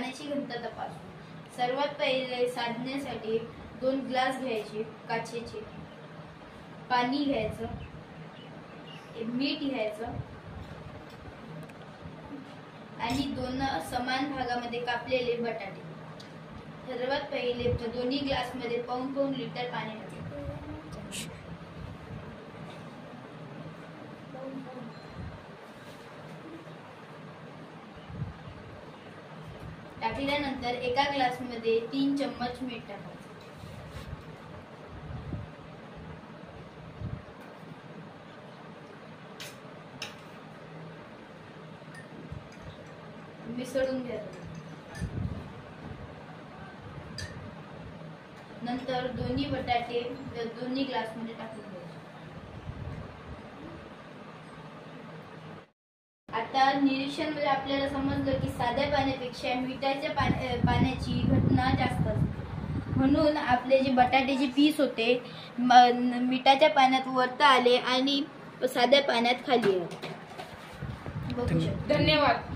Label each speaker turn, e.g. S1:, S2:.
S1: पाण्याची घनता तपासू। सर्वात पहिले साधण्यासाठी 2 ग्लास घ्यायचे काचेचे, पाणी घ्यायचं, मीठ घ्यायचं आणि 2 समान भागामध्ये कापलेले बटाटे। सर्वात पहिले दोन्ही ग्लास मध्ये पाऊण लिटर पाणी टाकायचं। टाकल्यानंतर एका ग्लास मध्ये 3 चम्मच मीठ टाकायचं। मिसळून घ्यायचं। नंतर दोन्ही बटाटे दोन्ही ग्लास मध्ये टाकून द्यायचे। आता निरीक्षण मध्ये आपल्याला समजलं की साध्या पाण्यापेक्षा मिठाच्या पाण्याची घटना जास्त असते, म्हणून आपले जे बटाट्याचे पीस होते मिठाच्या पाण्यात वरता आले आणि साध्या पाण्यात खाली आले।
S2: धन्यवाद।